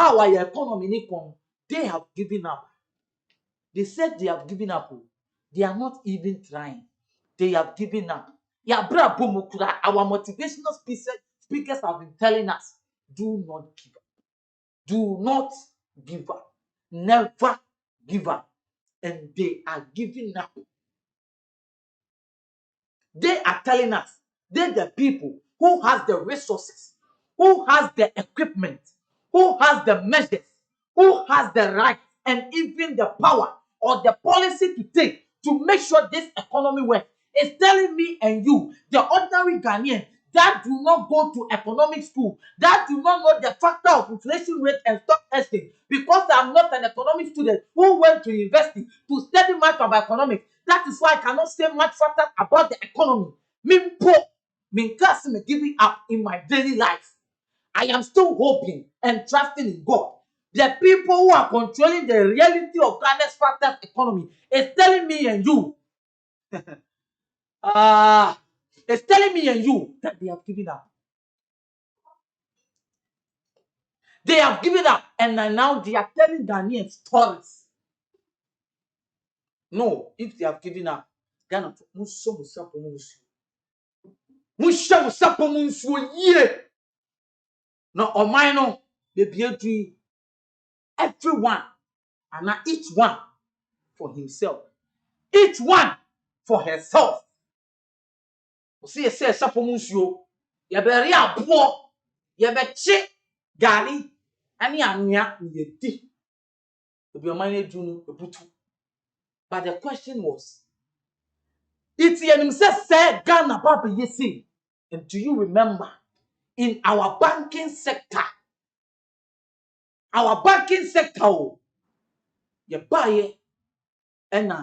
how our economy they have given up. They said they have given up. They are not even trying. They have given up. Yeah, our motivational speakers have been telling us, do not give up. Do not give up. Never give up. And they are giving up. They are telling us, they're the people who has the resources, who has the equipment, who has the measures, who has the right and even the power or the policy to take to make sure this economy works. It's telling me and you, the ordinary Ghanaian, that do not go to economic school, that do not know the factor of inflation rate and stock exchange, because I'm not an economic student who went to university to study much about economics. That is why I cannot say much factor about the economy. Me giving up in my daily life. I am still hoping and trusting in God. The people who are controlling the reality of Ghana's factors economy is telling me and you, it's telling me and you that they have given up. They have given up, and now they are telling Ghanaian stories. No, if they have given up, Ghana no omino the everyone and now each one for himself, each one for herself. See, say sapomunsuo ye be re abo ye be chi gari ani ania ye di obi omine dunu ebutu. But the question was, it's say Ghana Papa Yesi. And do you remember in our banking sector, you buy and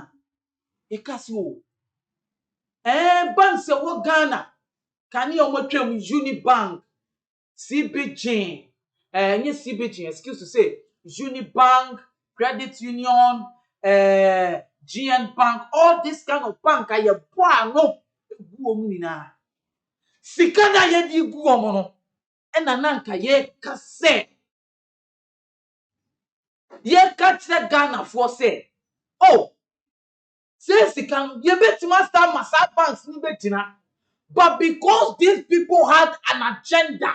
you casu bank se wo Ghana can you omotwem Unibank, CBG, CBG, excuse to say, Unibank, Credit Union, GN Bank, all this kind of bank are you no Sikana ye di gu omo no ena nanka ye ka se ye ka kire Ghana for say oh say sikan ye betima start massa banks ni betina, but because these people had an agenda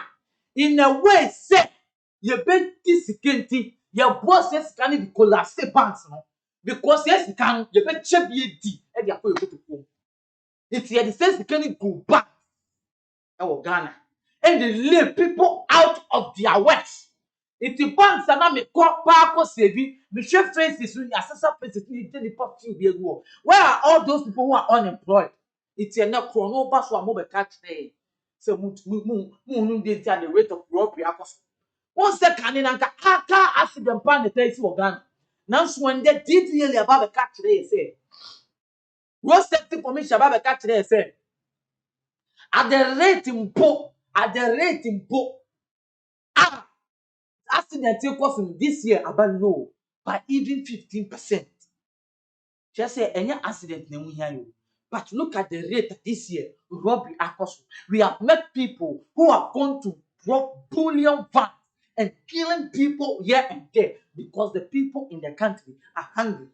in a way say ye beti sikenti ye boss ye sikan di collapse banks no because yes sikan ye be che bi di e di akọ ye to ko it's ye the sense sikan go back Ghana and they leave people out of their works. If the banks are not me parko saving, me share faces when you assess faces in the pop few. Where are all those people who are unemployed? It's a no chrono bus or mobile catch day. So moon did the rate of robbery. Once the cannon car accident pan the place for Ghana. Now when they did really about the catch today, say road safety commission about the catch today, say at the rate in accident cost this year about low by even 15%. Just say any accident na you. But look at the rate this year, robbery cost. We have met people who are going to drop bullion vans and killing people here and there because the people in the country are hungry.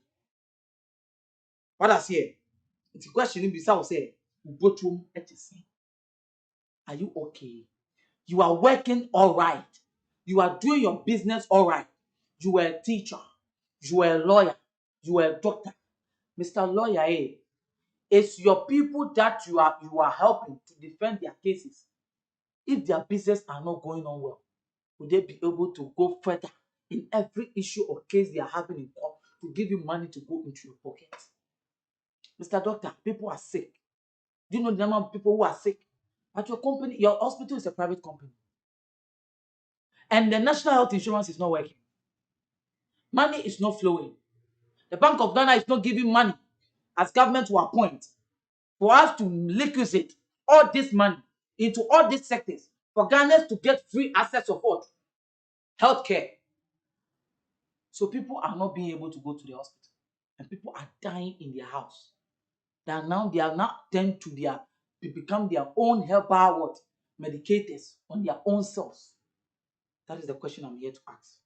What I say? It's a question in Bissau say, are you okay? You are working all right. You are doing your business all right. You are a teacher. You are a lawyer. You are a doctor. Mr. Lawyer, it's your people that you are helping to defend their cases. If their business are not going on well, would they be able to go further in every issue or case they are having in court to give you money to go into your pocket? Mr. Doctor, people are sick. Do you know the number of people who are sick? At your company, your hospital is a private company. And the national health insurance is not working. Money is not flowing. The Bank of Ghana is not giving money as government will appoint for us to liquidate all this money into all these sectors for Ghanaians to get free access of what? Healthcare. So people are not being able to go to the hospital. And people are dying in their house. They are now tend to become their own herbal what? Medicators on their own selves. That is the question I'm here to ask.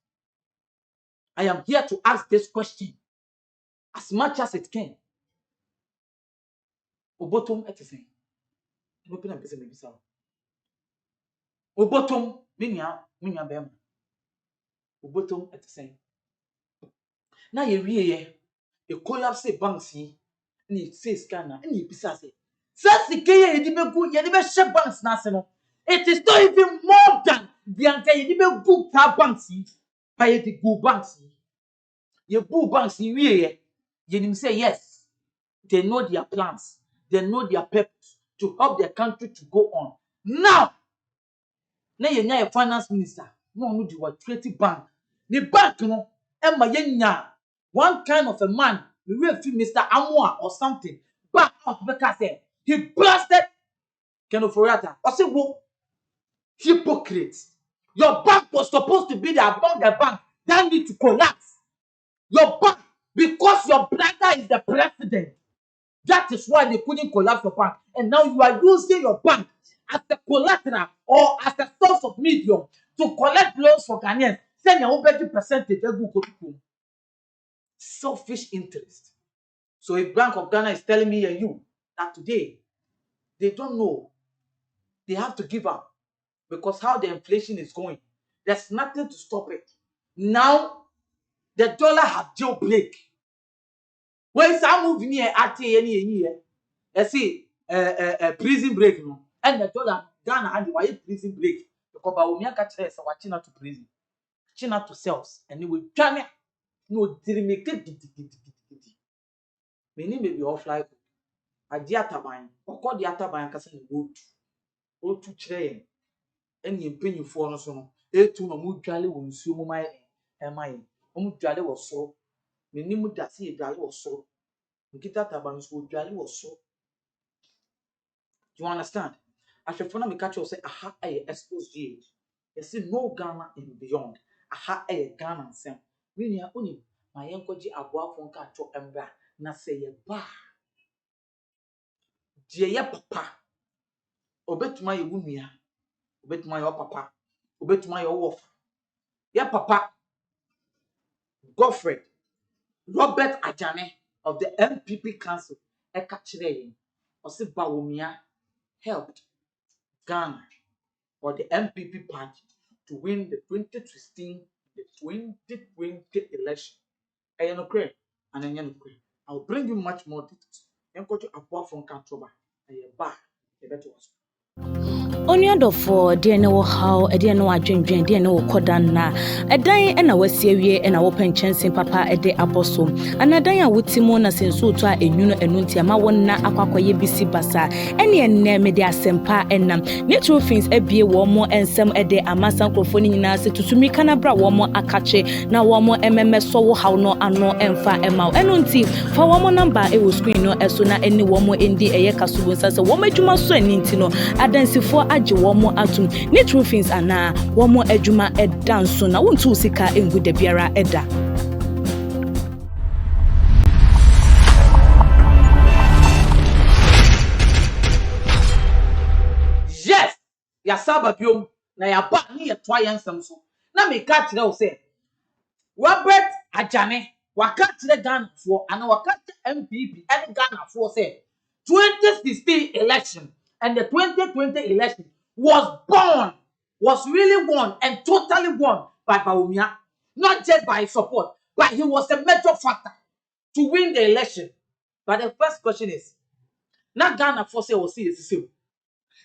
I am here to ask this question as much as it can. Obotom etisen. Open and person maybe so. Obotom minya bema. Obotom etisen. Na ye wie ye collapse banks yi na ye say scanner na ye bisa say. Sasike ye di begu ye di be share banks na ase no. It is not even more than Bianca ye di begu ta banks yi. Pa ye di go banks yi. Ye go banks yi wie ye nim say yes. They know their plans. They know their purpose to help their country to go on. Now, na ye nya finance minister, no no di what creative bank. The bank no, emma ye nya one kind of a man, we will feel Mr. Amwa or something. Back out because he blasted Kenoforiata. Or say, well, hypocrites. Your bank was supposed to be the among the bank that need to collapse. Your bank, because your brother is the president. That is why they couldn't collapse your bank. And now you are using your bank as a collateral or as a source of medium to collect loans for Ghanaians. Send your 30% selfish interest. So if Bank of Ghana is telling me and you that today they don't know, they have to give up because how the inflation is going, there's nothing to stop it. Now the dollar have jailbreak. When some move near at any year, I see prison break no, and the dollar Ghana and why prison break because Bawumia catch us watching out to prison, watching out to cells, and it will Ghana no make it. Many may be off like Agyapong or call the Agyapong kasa na go to train, and you pay you for no so. To no mu dwale wo nsuo mu mai mai. Omu dwale wo so. Many mu da se dwale wo so. Nkita taban so dwale wo so. You understand? As your phone me catch you say aha I Xposed. You see no Ghana and beyond. Aha I Ghana and sem. We nia oni my enkoji aboafo nka to embra na say ye ba. Die ye papa. Obetuma ye wunua. Obetuma ye papa. Obetuma ye wof. Ye papa Godfrey Robert Ajane of the MPP Council eka kire yin. Osi Bawumia helped Ghana or the MPP party to win the 2016, the 2020 election. And I'll bring you much more details. Apart from Kantoba, Oniadofo de na wo haw de na wadwendwen de na wo kodan na edan na wasi awie na wo penchensen papa de aboso anadan a wotimo na senso to a enwuno enunti ama wonna akwakoye bisi basa ene enne me de asempa enam natural things abie wo mo ensem de amasan krofo ni nyina se tutumi kana bra wo mo akache na wo mo ememe so wo haw no ano emfa ema enunti fa wo mo number e wo screen no eso na eni wo mo endi eye kasubo sase wo madwuma so aninti no adansifo aje womo atum ne true things ana womo adwuma edanso na wontu sika engu da biara eda. Yes, ya saba biom na ya ba ni ya twa yansam so na me ka kire wo say Robert Ajane waka kire Ghana for ana waka MPP and Ghana for say 2016 election and the 2020 election was really won and totally won by Bawumia, not just by his support, but he was a major factor to win the election. But the first question is, not Ghana for say will see the same.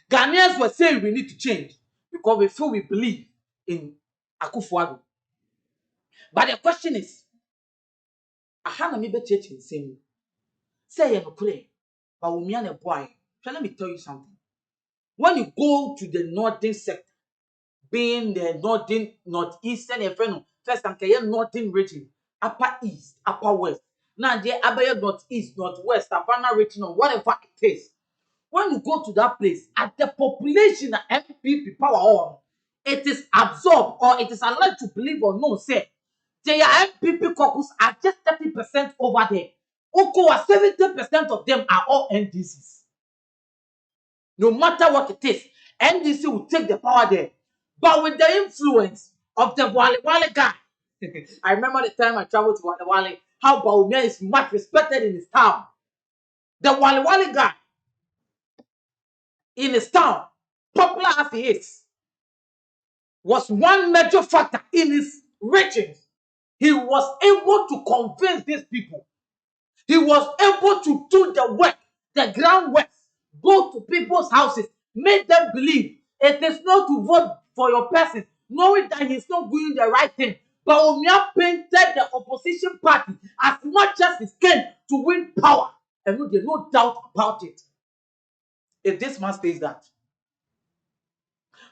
Ghanaians were saying we need to change because we feel we believe in Akufo-Addo. But the question is, ahana me be church in same. Say you pray, Bawumia ne boy. Let me tell you something. When you go to the northern sector, being the northeastern first and northern region, upper east, upper west. Now the Abaya northeast, northwest, Havana region, or whatever it is. When you go to that place, at the population MPP power on, it is absorbed or it is allowed to believe or no say their MPP caucus are just 30% over there. Oko 70% of them are all NDCs. No matter what it is, NDC will take the power there. But with the influence of the Wale guy, I remember the time I traveled to Wale, how Bawumia is much respected in his town. The Wale guy in his town, popular as he is, was one major factor in his regions. He was able to convince these people. He was able to do the work, the groundwork, go to people's houses, make them believe it is not to vote for your person, knowing that he's not doing the right thing. But Omia painted the opposition party as much as he can to win power. And there's no doubt about it. If this man says that.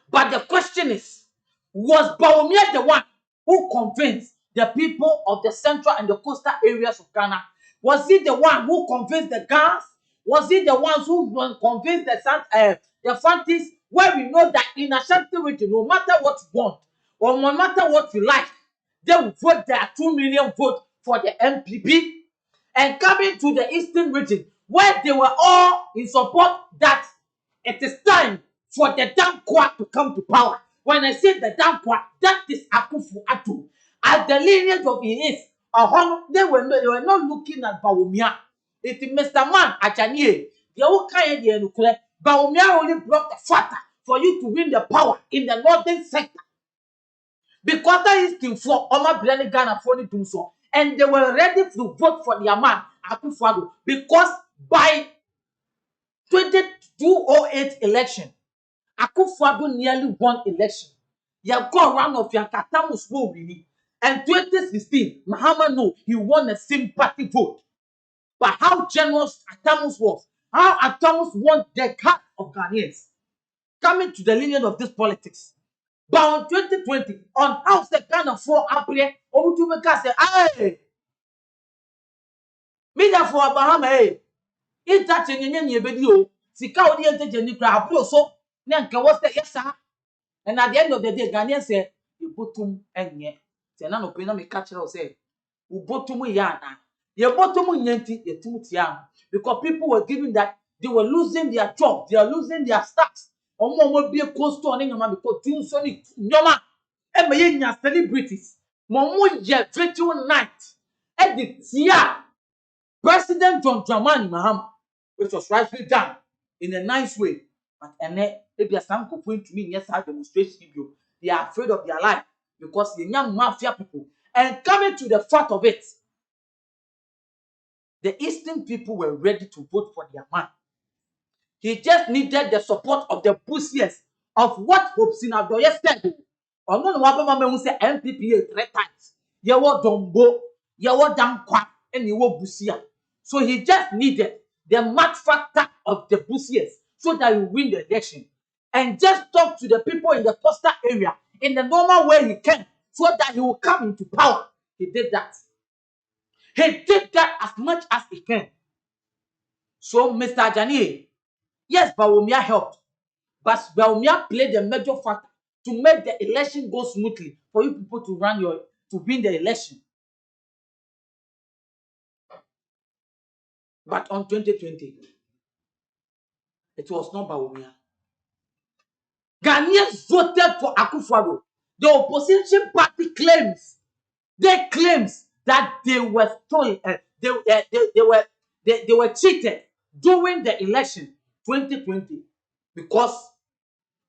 But the question is, was Bawumia the one who convinced the people of the central and the coastal areas of Ghana? Was he the one who convinced the Gans? Was he the ones who convinced the Fantis? Where we know that in Ashanti region, no matter what you want, or no matter what you like, they will vote their 2 million vote for the MPP. And coming to the eastern region, where they were all in support that it is time for the Dankwa to come to power. When I say the Dankwa, that is Akufo-Addo. As the lineage of he is, they were not looking at Bawumia. It is Mr. Man Achanie. The old kind of nuclear. Bawumia only brought the factor for you to win the power in the northern sector. Because that is still for Oma Brani Ghana for the so. And they were ready to vote for their man Akufo-Addo. Because by 2008 election, Akufo-Addo nearly won election. You go around of your Katamus will win. And 2016, Mahama no, he won a sympathy vote. But how generous Atamus was, how Atamus won the heart of Ghanaians, coming to the lineage of this politics. But on 2020, on House the Ghana for April, Omutumeka said, "Hey, me for Abraham, hey, it's that in video, Sika Odi and Jenikra, so, Nanka was the yes, sir." And at the end of the day, Ghanaians said, "You bottom and yet." Nano Pena me catch her say, "Ubotumu yana." Ye botumu nyenti ye tumutia. Because people were giving that they were losing their job, they are losing their stocks. Omo be a cost on nyama because tun sonic nyama. E me nya celebrities. Momo ye virtual night. E the tia President John Dramani Mahama, which was rightly done in a nice way. But maybe a some going to me yes, I demonstration video. They are afraid of their life because the young mafia people. And coming to the fact of it, the Eastern people were ready to vote for their man. He just needed the support of the busiers of what Hopsin Adoye said. Or no, Wabama say MPP 3 times. Yawo Dombo, Yawo Dankwa, and Yawo Busia. So he just needed the match factor of the busiers so that he win the election. And just talk to the people in the coastal area in the normal way he can so that he will come into power. He did that. He did that as much as he can. So, Mr. Ajani, yes, Bawumia helped. But Bawumia played a major factor to make the election go smoothly for you people to win the election. But on 2020, it was not Bawumia. Ghanaians voted for Akufo-Addo. The opposition party claims that they were stolen, they were cheated during the election 2020 because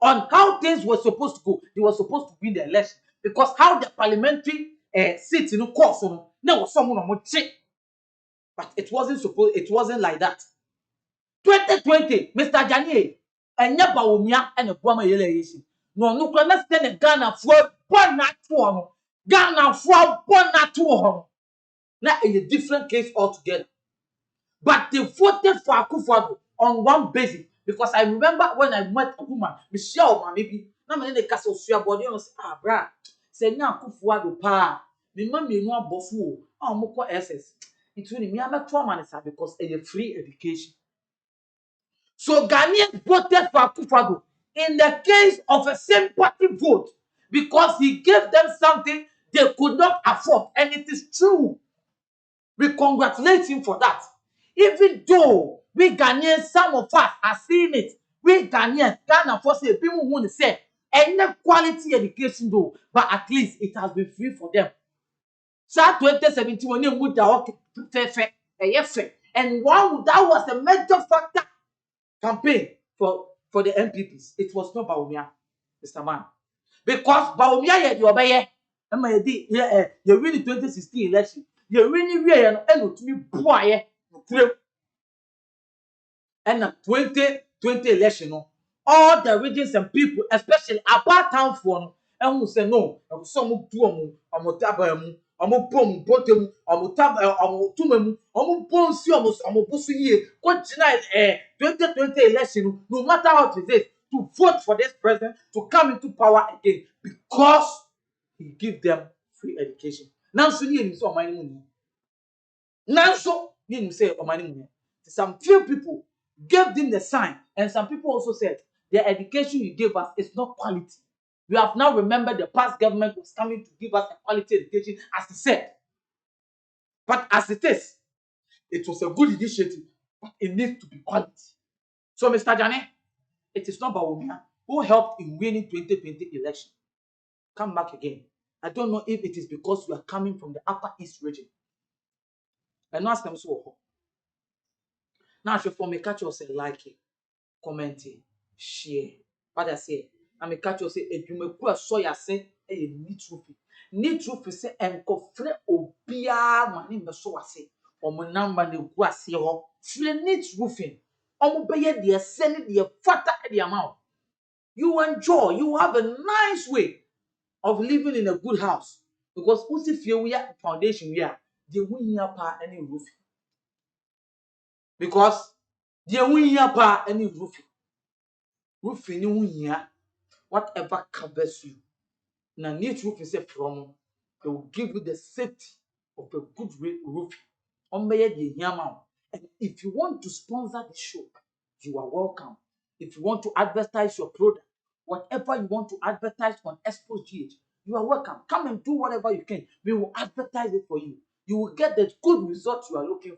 on how things were supposed to go, they were supposed to win the election because how the parliamentary seats in the course there was someone on cheat, but it wasn't like that. 2020, Mr. Janie, and Bawumia and the Bama election. No, no, let's stand Ghana for one night for Ghana for one night to now in a different case altogether. But they voted for Akufo-Addo on one basis because I remember when I met a woman, Michelle, maybe na me dey castle sua body on say bra say nya Akufo-Addo pa me ma me no abofo o mo ko SS it will me ameto amanisa because a free education. So Ghanaians voted for Akufo-Addo in the case of a sympathy vote because he gave them something they could not afford, and it is true. We congratulate him for that. Even though we Ghanaians, some of us are seeing it, we Ghanaians, Ghana for say people want to say, and quality education though, but at least it has been free for them. Sa 2017 when you moved fair, and that was a major factor campaign for the MPPs. It was not Bawumia, Mr. Man. Because Bawumia had your baye, and my day, you really 2016 election. You really and to me, boy, and the 2020 election, no, all the regions and people, especially about town for and who say no, some do tabam, pom, bottom, tab, tumum, bonsi, almost busu ye, what tonight, 2020 election, no matter how it is, to vote for this president to come into power again because he give them free education. Now, so you so money. Now, so you say, money. Some few people gave them the sign, and some people also said the education you gave us is not quality. We have now remembered the past government was coming to give us a quality education, as he said. But as it was a good initiative, but it needs to be quality. So, Mr. Jane, it is not Bawumia who helped in winning 2020 election. Come back again. I don't know if it is because you are coming from the Upper East region. And ask them so. Now, if you catch yourself like it, comment, share. What I say, I may catch yourself if you may put a soya say a neat roofie. Neat roofie say and cofre obia money the so I say, or my number the grassy or free neat roofing. Obey the send the fatter the amount. You enjoy, you have a nice way of living in a good house. Because if you are foundation, we are the win pa any roof. Because the win pa any roof. Roofing you whatever covers you. Now, neat roof is a from they will give you the safety of a good roof. And if you want to sponsor the show, you are welcome. If you want to advertise your product, whatever you want to advertise on Xposed, you are welcome. Come and do whatever you can. We will advertise it for you. You will get the good results you are looking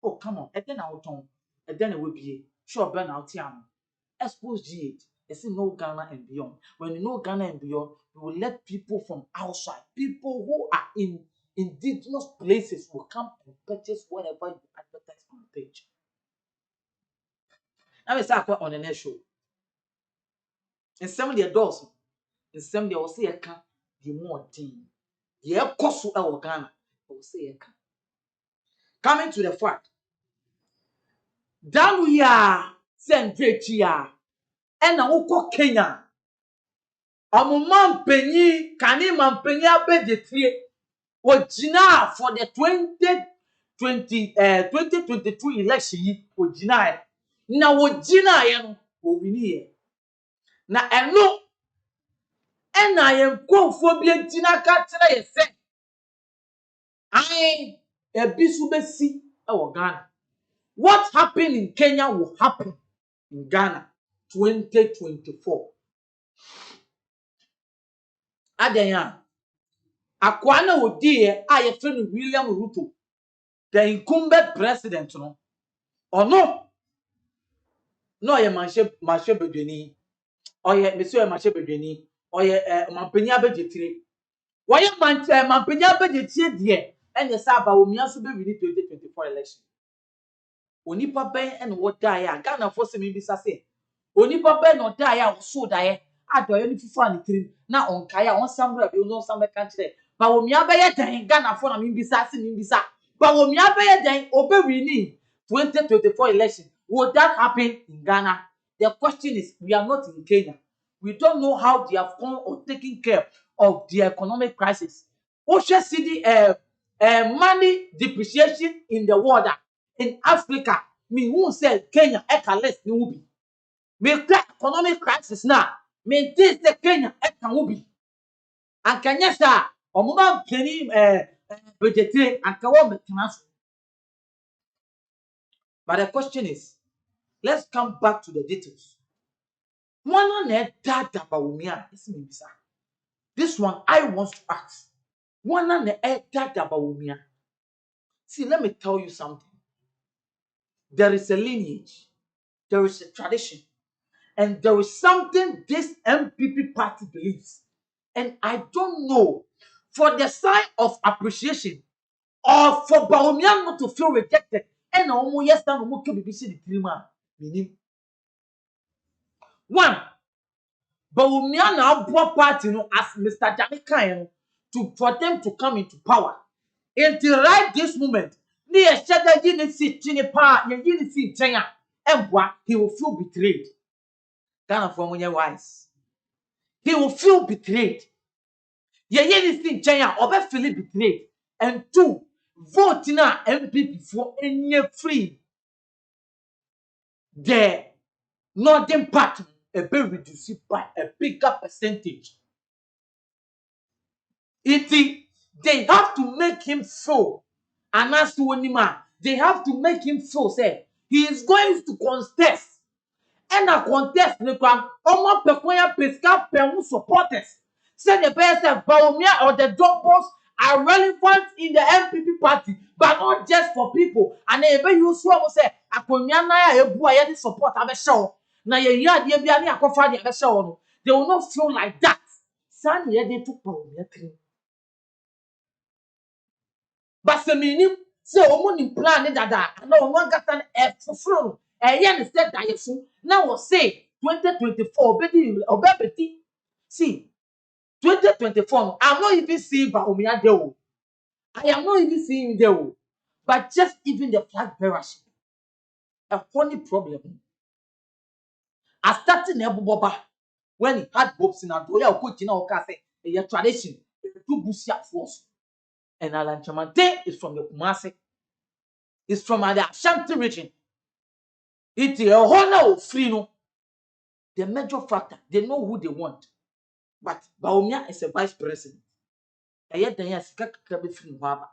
for. Oh, come on. And then I will turn. And then it will be sure burn out here. Xposed. It's in no Ghana and beyond. When you know Ghana and beyond, we will let people from outside, people who are in indigenous places will come and purchase whatever you advertise on the page. Now we start on the next show. And some of the adults, and some they will say a can the more thing. Yeah, cost to our Ghana. They will say a can. Coming to the fact, down we are send here, and now Kenya. Penny, can man penny abedetrie. Ojina for the 2022 election yi ojina na ojina ye no owini ye na eno ena ye nkonfo bi ejina ka kire ye se ai ebisu besi e wo Ghana. What happened in Kenya will happen in Ghana 2024. Adenya akwa na odi ye a ye fe no William Ruto, the incumbent president no ono no ye manhye bedwani oye monsieur manhye bedwani oye mampanya abegitire woye mampanya abegitire de ene sa Bawumia so be win 2024 election. Onipa ben ene wo dae a Ghana for se me bisa se onipa ben no dae a so dae adoye no fufu an tirim na onkae a onsambra be no nsamba kan kire Bawumia be ye dan Ghana for na me bisa se me bisa Bawumia be ye dan obe win 2024 election. Would that happen in Ghana? The question is, we are not in Kenya. We don't know how they have gone or taken care of the economic crisis. OSHA see the money depreciation in the world in Africa. Me who said Kenya less ni ubi. Me economic crisis now. Me this the Kenya ubi. And Kenya sa omuma penny budgetary and kawo maintenance. But the question is, let's come back to the details. This one I want to ask. See, let me tell you something. There is a lineage, there is a tradition, and there is something this MPP party believes. And I don't know for the sign of appreciation or for Bawumia not to feel rejected. And almost yes, time we can be the dreamer. One, Bawumia now brought party, as Mr. Jamaica, for them to come into power. Until right this moment, he will feel betrayed. Kind of from your wise. He will feel betrayed. Or feel betrayed. And two, vote now MP for any free. The northern part a bit reduced by a bigger percentage. They have to make him feel, and as to Onima, they have to make him feel say he is going to contest. And a contest, Omo Pekoya Pesca Pemu supporters. Say the best of Bawumia or the Dombos are relevant in the MPP party, but not just for people. And they be you say, Akonya na ebu ayedi support abeshaw. Na ye yard ye bia ni akofa di abeshaw no. They will not feel like that. San ye dey to Bawumia three. But se minim say omo ni plan ni dada na omo gatan e fufuro e ye ni say dayefu na wo say 2024 obedi see 2024 I'm not even seeing Bawumia there. I am not even seeing there. But just even the flag bearership a funny problem. I started in Boba when he had bobs in Adoya coach in our cafe a tradition two busia force. And Alan Chamante is from the Kumasi. It's from the Ashanti region. It's a honor of free no. The major factor, they know who they want. But Bawumia is a vice president. And yet they are scared club free waba.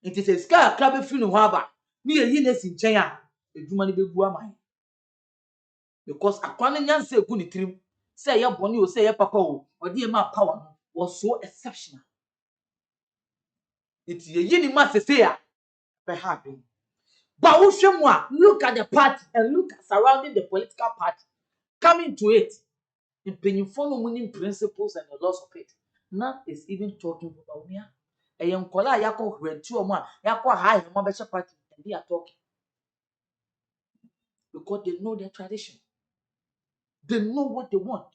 It is a scared club free waba. Me a year in China. A woman be guamai. Because a quanian say good trim. Say your bonny or say your papa or dear ma power was so exceptional. It's a yini master say perhaps. But look at the party and look at surrounding the political party. Coming to it, in follow winning principles and the laws of it. None is even talking about Bawumia. A young collar yako when 2 or more yako high and membership party and they are talking. Because they know their tradition. They know what they want.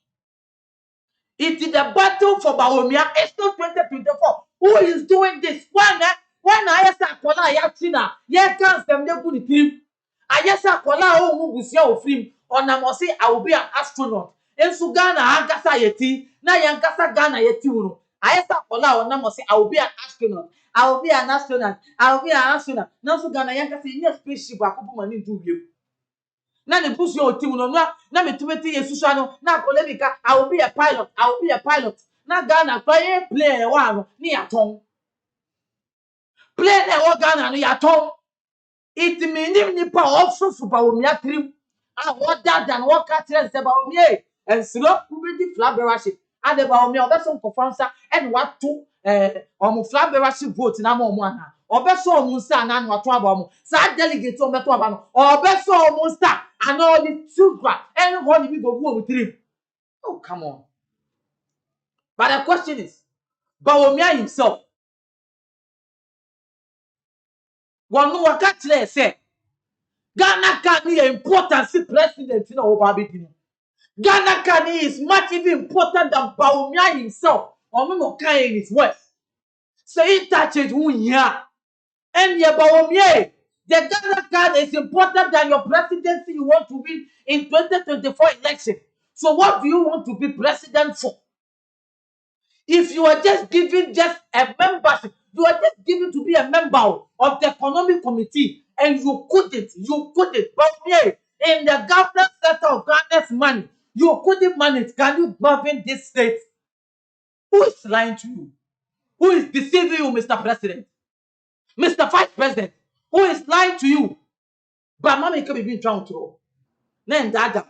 It is the battle for Bawumia. It's not 2024. Who is doing this? When I say kola yatina, ye can't them they put the team. I say kola who will see our film. On I say I will be an astronaut. In Sugana, Ankasa yeti, na Yankasa Ghana yeti uno. I say kola on say I will be an astronaut. I will be an astronaut. I will be an astronaut. Now Sugana Yankasa in your spaceship. I couple money to you. Na ne push your team no na me tumeti yesusu no na polemika I will be a pilot. I will be a pilot. Na Ghana play one ni aton. Play the Ghana no yaton. It meaning nipa also for Bawumia trim. And what that than what catches about me and slow the flag bearership. And the Bawumia obeso kofansa and what to flag bearership vote na mo ana. Obeso omunsa na no ato abamu. Sa delegate o meto abanu. Obeso omunsa and all the sugar and what we go with trim. Oh come on. But the question is Bawumia himself. One no waka say Ghana can be important see president in Obabidino. Ghana Kani is much even important than Bawumia himself. Or no kind in his words. So he touches who here. And your Bawumia, the Ghana card is important than your presidency you want to win in 2024 election. So what do you want to be president for? If you are just giving just a membership, you are just giving to be a member of the economic committee, and you couldn't. Bawumia, in the governance sector of Ghana's money, you couldn't manage. Can you govern this state? Who is lying to you? Who is deceiving you, Mr. President? Mr. Vice President, who is lying to you? But mommy can be drowned through. Then that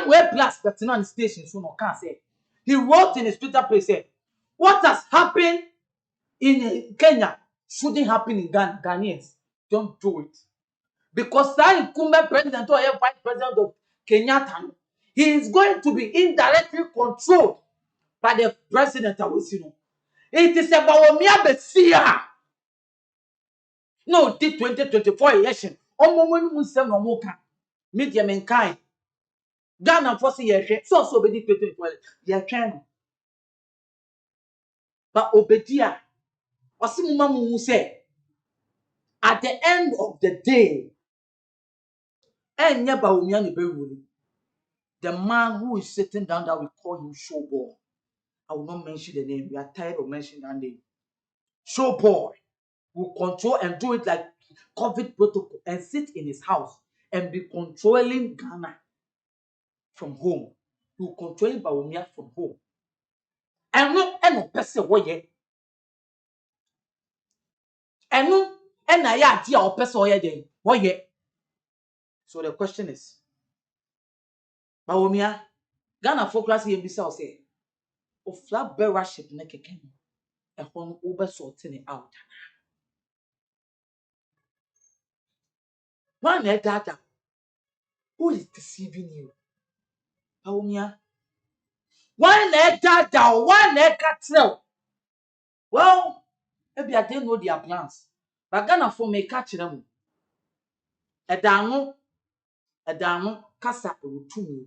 way plus 39 stations so no can say. He wrote in his Twitter page said, what has happened in Kenya shouldn't happen in Ghana. Ghanaians don't do it. Because the incumbent president or vice president of Kenyatta, he is going to be indirectly controlled by the president of Wisino. It is a Bawumia Besia. No, the 2024 election. Omo mu nsem no mo ka. Media men kind. Ghana for say ye so be the 2024. Ye twen no. But obedia. Osimuma mu say at the end of the day, enye Bawumia ne bewuri. The man who is sitting down there, we call him Showboy. I will not mention the name. We are tired of mentioning that name. Showboy will control and do it like COVID protocol and sit in his house and be controlling Ghana from home. He will control Bawumia from home. And no person woye. And no ya idea or person woye. So the question is, Bawumia, Ghana focus here bisa say, o flat bearer ship na keke no, ehon over sorting it out. One data, who is deceiving you? Bawumia. One data, one cattle. Well, maybe I didn't know their plans. But Ghana for me catch them. A dano, kasa to me.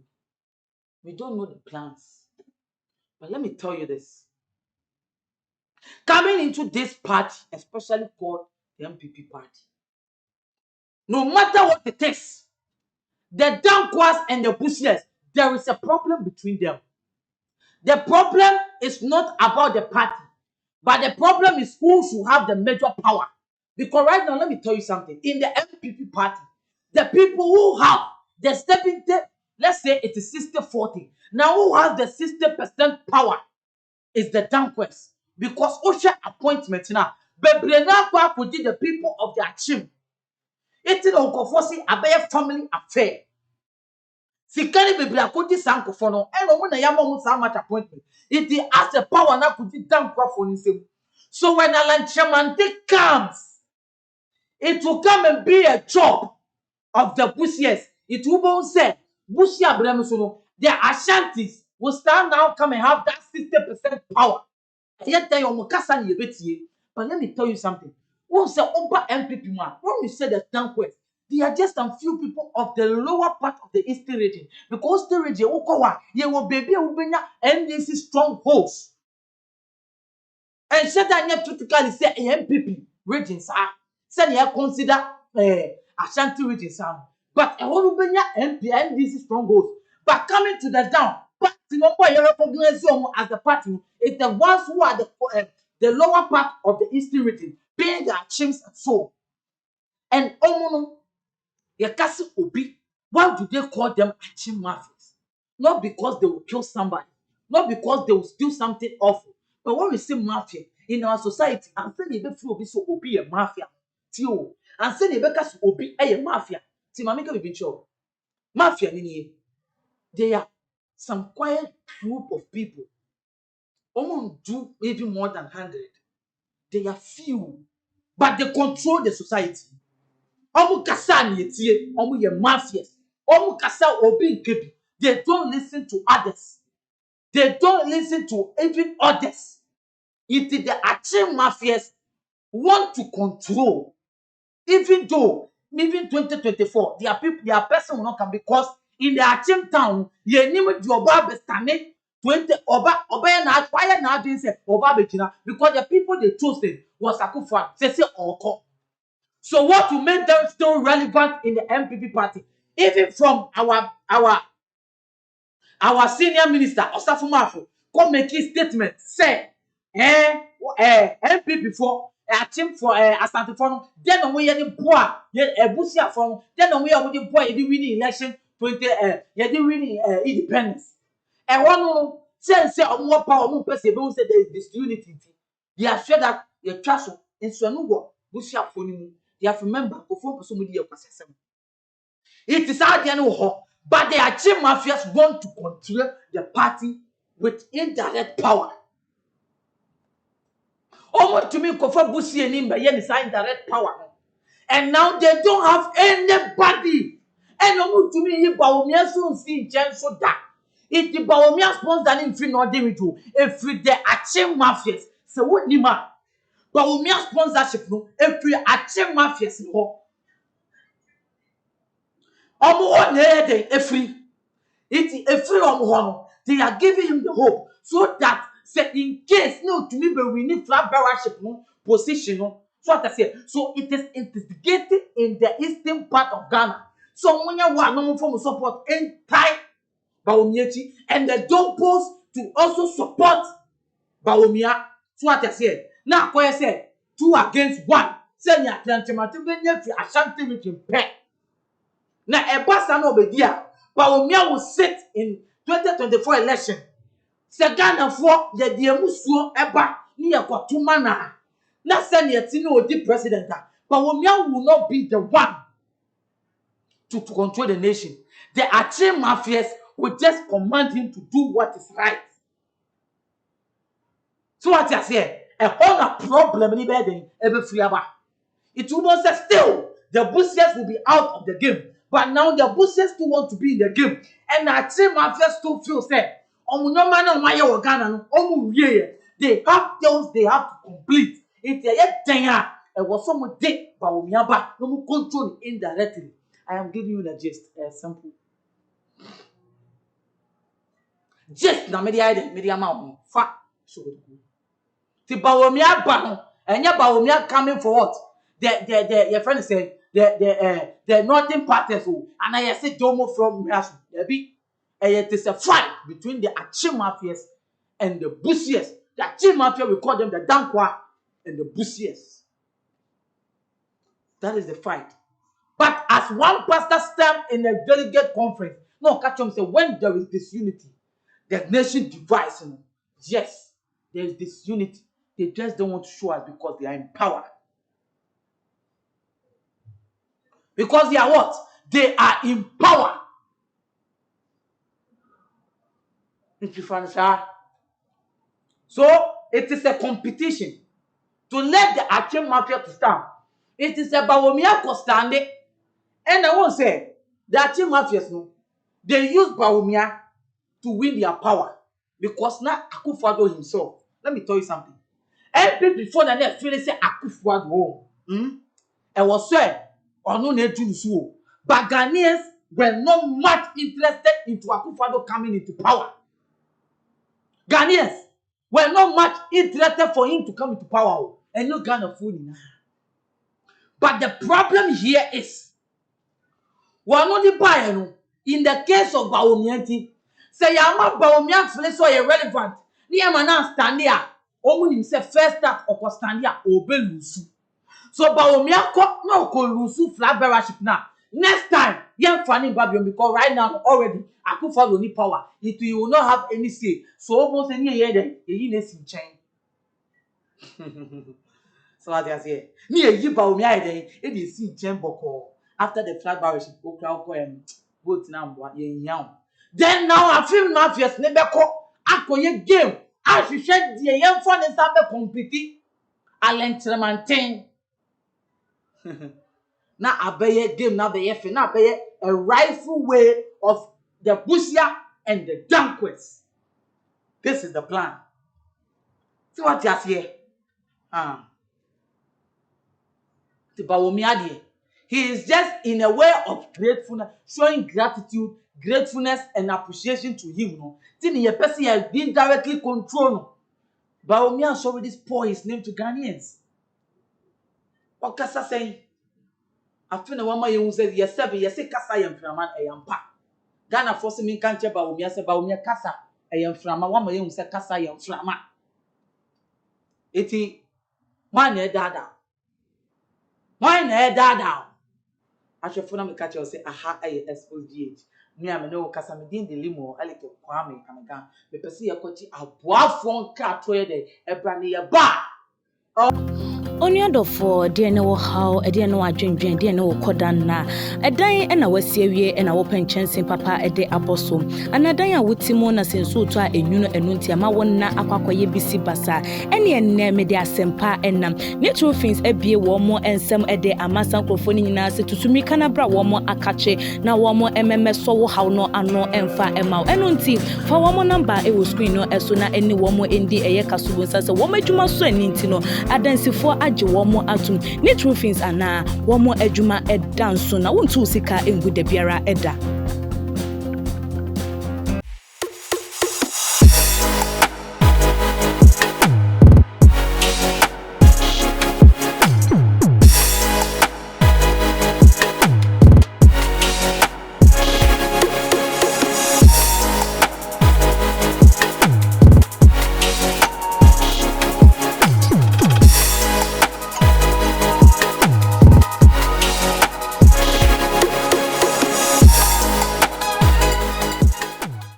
We don't know the plans. But let me tell you this. Coming into this party, especially called the MPP party, no matter what it takes, the Dankwas and the Bushers, there is a problem between them. The problem is not about the party, but the problem is who should have the major power. Because right now, let me tell you something. In the MPP party, the people who have the 70, let's say it is 60-40. Now, who has the 60% power is the Dankwas. Because OSHA appointment now, but Brenakwa could the people of the Achim. It's an Okofosi Abe family affair. Sikari biblia kodi sanko for no e no na yama mu sa much appointment it has the power na kodi dankwa for nsem. So when Alan Chamante comes, it will come and be a job of the Busiers. It will say Busia Bremusuno, their Ashantis will stand now come and have that 60% power. Yet they are Mukasa Yebetie. But let me tell you something. Once the upper MPP man, when we say the Dankwest, they are just a few people of the lower part of the Eastern region. Because the region, you will baby NDC strongholds. And said that you critically say MPP regions are. Said you consider Ashanti regions are. But a whole NDC strongholds. But coming to the down, but you recognize as the party, it's the ones who are the lower part of the Eastern region, being their chiefs and so. And Yakasi Obi, why do they call them Achim mafias? Not because they will kill somebody, not because they will do something awful, but when we say mafia in our society, and say they Obi so Obi a mafia, tio, and say they Obi a mafia, Timamika be sure. Mafia nini, they are some quiet group of people. Almost do even more than 100. They are few, but they control the society. Omu kasa nietie, omu ye mafias. Omu kasa obi nkebi. They don't listen to others. They don't listen to even others. It is the Achim mafias want to control. Even though, even 2024, their people, their person will not come because in the Achim town, ye name the Oba bestane 20 Oba na why na doing say Oba Bekina because the people they chose them was Akufo say Oko. So what will make them still relevant in the MPP party? Even from our senior minister, Osafumafo, come make his statement, say, MPP for a team for Asante for then we are the boy, Busia from then we are the boy, the winning election 20 the winning independence. And one say more power, more person, don't say there is disunity. They are sure that your trust in Swanugo, Busia for you. They have remembered before somebody else. It is out there no, but the Achim mafias want to control the party with indirect power. Almost to me, Kofa Busi and Nimba, yen is indirect power. And now they don't have anybody. And almost to me, Bawumia soon see Jen so that. If the Bawumia sponsor in free no do if the Achim mafias So what nima? Bawumia sponsorship no every ache mafias no. Omo na dey every it every omo no. They are giving him the hope so that say in case no to me be winning flag bearership no position no. So what I say, so it is investigated in the eastern part of Ghana. So when you want no form of support entire Bawumia and they don't pose to also support Bawumia. So what I say, now I say 2 against 1. Say ya Atlantic Benya fi Ashanti region pe. Na ebasa no obedia. Bawumia will sit in 2024 election. Se Ghana for the emusuo eba ni yakotuma na say ne yeti no odi president. Bawumia will not be the one to control the nation. The Ache mafias will just command him to do what is right. So what I say, a whole problem in the every free aba. It will not say still the Bussiers will be out of the game. But now the Bussiers still want to be in the game. And Ache mafias still feel say, they have those they have to complete. If they yet tenure, it was someone did Bawumia back, no more control indirectly. I am giving you the gist, simple. Just na media ma fa so good. The Bawumia ban and ya Bawumia coming for what? The your friend said the northern parties and I say domo from Rasu. It is a fight between the Ache mafias and the Bussiers. The Ache mafia we call them the Dankwa and the Bussiers. That is the fight. But as one pastor stand in a delegate conference, no catch him say when there is disunity, the nation divides. Yes, there is disunity. They just don't want to show us because they are in power. Because they are what? They are in power. So it is a competition to let the Ache mafia to stand. It is a Bawumia standing. And I won't say the Ache mafias no, they use Bawumia to win their power because now Akufo-Addo himself. Let me tell you something. MP before the next feel say Akufo-Addo. I was said or no need to so. But Ghanaians were not much interested into Akufo-Addo coming into power. Ghanaians were not much interested for him to come into power. And no Ghana food. But the problem here is one of the buyer in the case of Bawumia, say Yama Bawumia feel so irrelevant. Near man stand there. Omun himself first start or stand there obelusu. So Bawumia no ko lusu flag bearership now. Next time, young funny Babion because right now already Akufo-Addo need power. It will not have any say. So almost any year there, you need some change. So what I say, me you Bawumia there, it is see change boko after the flag bearership go crowd vote now then now I feel mafias never call akoye game. I should share the young fun is have compete alentremantin. Now abeye game now be now be a rightful way of the Bussia and the Danquets. This is the plan. See what you say? The Bawumia, he is just in a way of gratefulness, showing gratitude, gratefulness, and appreciation to him. No, think the person has been directly controlled. Bawumia has already spoiled his name to Ghanaians. What Kasa saying? I feel the one you say yes, Kasa yam framan a yampa. Ghana forcing me can't tell Bawumia say Bawumia Kasa a yam frama. One you say Kasa yam frama. Iti one dada. Why na dada? I should phone me catch you say aha I Xposed. Me am no Kasa me din the limo alike kwame kamaga. Me pesi ya kwachi aboafo nka toye de ebra ne ya ba. Onuadofo de ne wo haw de ne wo adwendwen de ne wo kodan na edan na wasie wie na wo penchensen papa de aboso anadan a wotimo na senso to a enwuno enunti ama wonna akwakoye bisi basa ene enne me de asempa enam ne trofins abie wo mo ensem de amasan krofo ni nyina se tutumi kana bra wo mo akache na wo mo ememe so wo haw no ano emfa ema enunti fa wo mo number e wo screen no eso na ene wo mo endi eye kasubo sase wo madwuma so aninti no adansifo womo atum ne true things ana womo adwuma edanso na wontu sika engu da biara eda